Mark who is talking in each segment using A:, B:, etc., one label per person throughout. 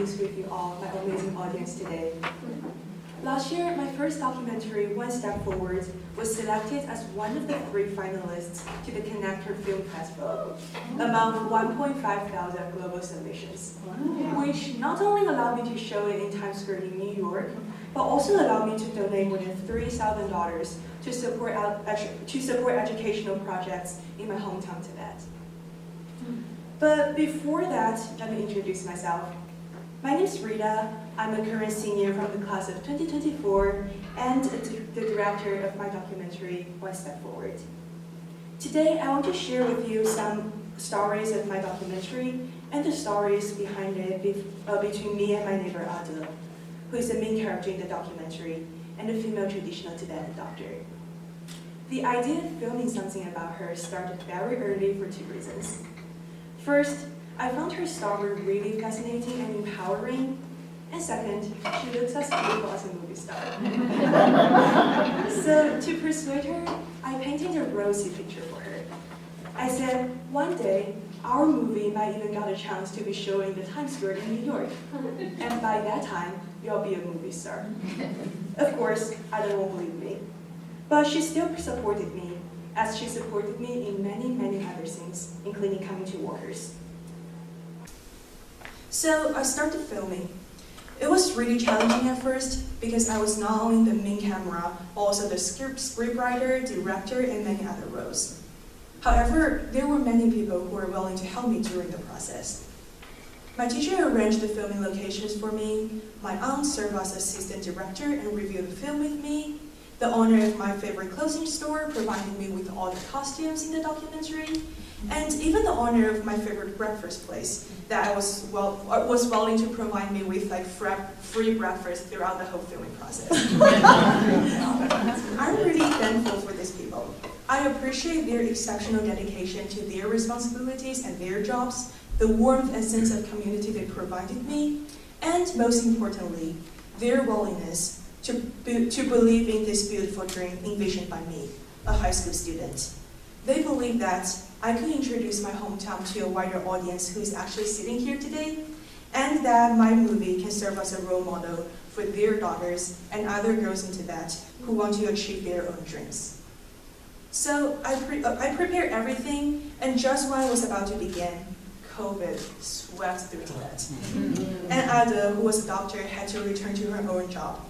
A: introduce with you all my amazing audience today. Last year, my first documentary, One Step Forward, was selected as one of the 3 finalists to the Connector Film Festival, among 1,500 global submissions, which not only allowed me to show it in Times Square in New York, but also allowed me to donate more than $3,000 to support educational projects in my hometown, Tibet. But before that, let me introduce myself. My name is Rita. I'm a current senior from the class of 2024 and the director of my documentary, One Step Forward. Today, I want to share with you some stories of my documentary and the stories behind it between me and my neighbor Ada, who is the main character in the documentary and a female traditional Tibetan doctor. The idea of filming something about her started very early for 2 reasons. First, I found her story really fascinating and empowering. And second, she looks as beautiful as a movie star. So to persuade her, I painted a rosy picture for her. I said, one day, our movie might even get a chance to be shown in the Times Square in New York. And by that time, you'll be a movie star. Of course, I don't believe me. But she still supported me, as she supported me in many, many other things, including coming to Waters. So I started filming. It was really challenging at first because I was not only the main camera, but also the scriptwriter, director, and many other roles. However, there were many people who were willing to help me during the process. My teacher arranged the filming locations for me, my aunt served as assistant director and reviewed the film with me, the owner of my favorite clothing store provided me with all the costumes in the documentary, and even the owner of my favorite breakfast place that was willing to provide me with free breakfast throughout the whole filming process. I'm really thankful for these people. I appreciate their exceptional dedication to their responsibilities and their jobs, the warmth and sense of community they provided me, and most importantly, their willingness to believe in this beautiful dream envisioned by me, a high school student. They believe that I could introduce my hometown to a wider audience who is actually sitting here today, and that my movie can serve as a role model for their daughters and other girls in Tibet who want to achieve their own dreams. So I prepared everything, and just when I was about to begin, COVID swept through Tibet. And Ada, who was a doctor, had to return to her own job.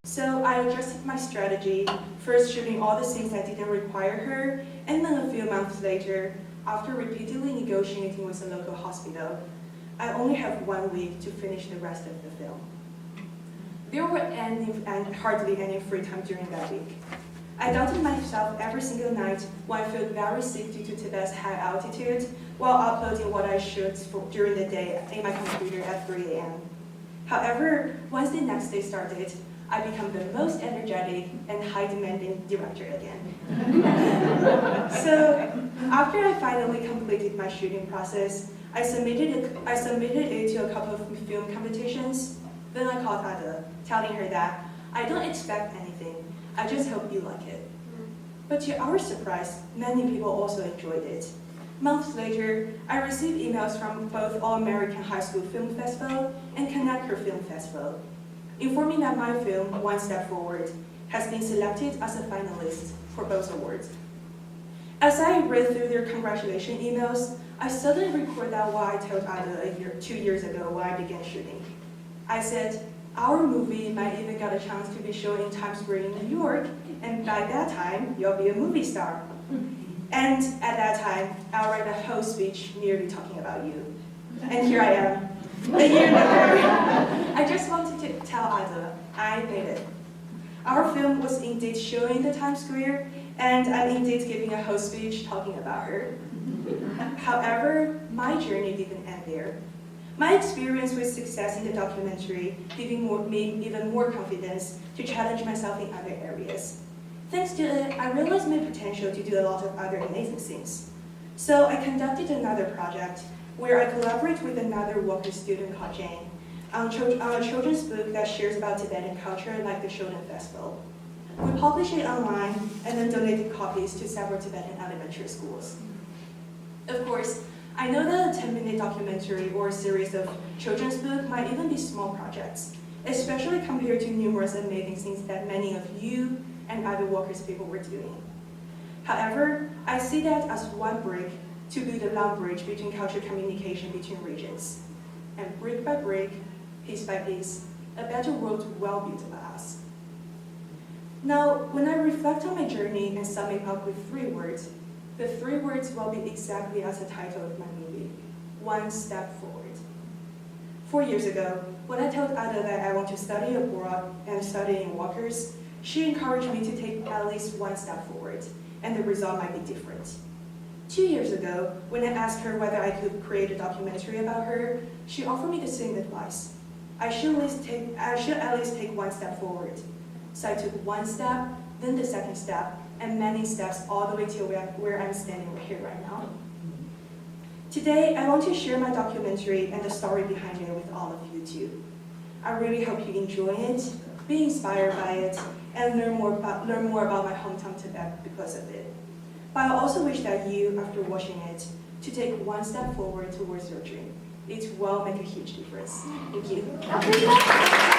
A: So I adjusted my strategy, first shooting all the scenes that didn't require her, and then a few months later, after repeatedly negotiating with a local hospital, I only have 1 week to finish the rest of the film. There were hardly any free time during that week. I doubted myself every single night when I felt very sick due to Tibet's high altitude, while uploading what I shoot during the day in my computer at 3 a.m. However, once the next day started, I became the most energetic and high-demanding director again. So, after I finally completed my shooting process, I submitted it to a couple of film competitions. Then I called Ada, telling her that I don't expect anything, I just hope you like it. But to our surprise, many people also enjoyed it. Months later, I received emails from both All-American High School Film Festival and Connector Film Festival, informing that my film, One Step Forward, has been selected as a finalist for both awards. As I read through their congratulation emails, I suddenly recalled that what I told Ada 2 years ago when I began shooting. I said, our movie might even get a chance to be shown in Times Square in New York, and by that time, you'll be a movie star. And at that time, I'll write a whole speech merely talking about you. And here I am. A year later, I just wanted to tell Ada, I made it. Our film was indeed shown in the Times Square, and I'm indeed giving a whole speech talking about her. However, my journey didn't end there. My experience with success in the documentary gave me even more confidence to challenge myself in other areas. Thanks to it, I realized my potential to do a lot of other amazing things. So I conducted another project where I collaborate with another Walker student called Jane on a children's book that shares about Tibetan culture like the Shodan Festival. We published it online and then donated copies to several Tibetan elementary schools. Of course, I know that a 10-minute documentary or a series of children's books might even be small projects, especially compared to numerous amazing things that many of you and other Walker's people were doing. However, I see that as one brick to build a long bridge between cultural communication between regions. And brick by brick, piece by piece, a better world will be built by us. Now, when I reflect on my journey and sum it up with 3 words, the 3 words will be exactly as the title of my movie, One Step Forward. 4 years ago, when I told Ada that I want to study abroad and study in Walker's, she encouraged me to take at least 1 step forward, and the result might be different. 2 years ago, when I asked her whether I could create a documentary about her, she offered me the same advice. I should at least take 1 step forward. So I took 1 step, then the 2nd step, and many steps all the way to where I'm standing here right now. Today, I want to share my documentary and the story behind it with all of you too. I really hope you enjoy it, be inspired by it, and learn more about my hometown Tibet because of it. But I also wish that you, after watching it, to take 1 step forward towards your dream. It will make a huge difference. Thank you.